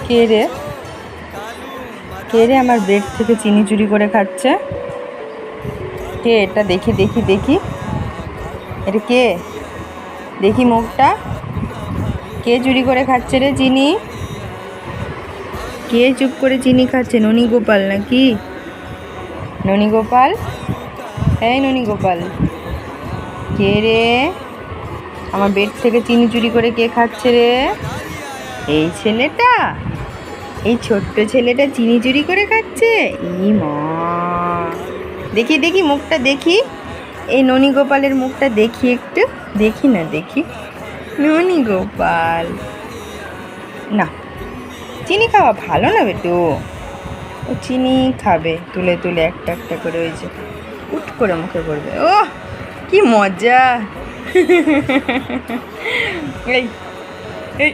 কে রে কে রে আমার ব্রেড থেকে চিনি চুরি করে খাচ্ছে? কে এটা? দেখি দেখি দেখি, এটা কে? দেখি মুখটা। কে চুরি করে খাচ্ছে রে চিনি? কে চুপ করে চিনি খাচ্ছে? ননী গোপাল নাকি? ননী গোপাল, এই ননী গোপাল, কে রে? আমার বেড থেকে চিনি চুরি করে কে খাচ্ছে রে? এই ছেলেটা, এই ছোট্ট ছেলেটা চিনি চুরি করে খাচ্ছে। ই মা, দেখি দেখি মুখটা দেখি, এই ননী গোপালের মুখটা দেখি একটু, দেখি না দেখি। ননী গোপাল, না, চিনি খাওয়া ভালো না বেটু। ও চিনি খাবে তুলে তুলে একটা একটা করে, ওই যে উঠ করে মুখে করবে। ও কি মজা! এই এই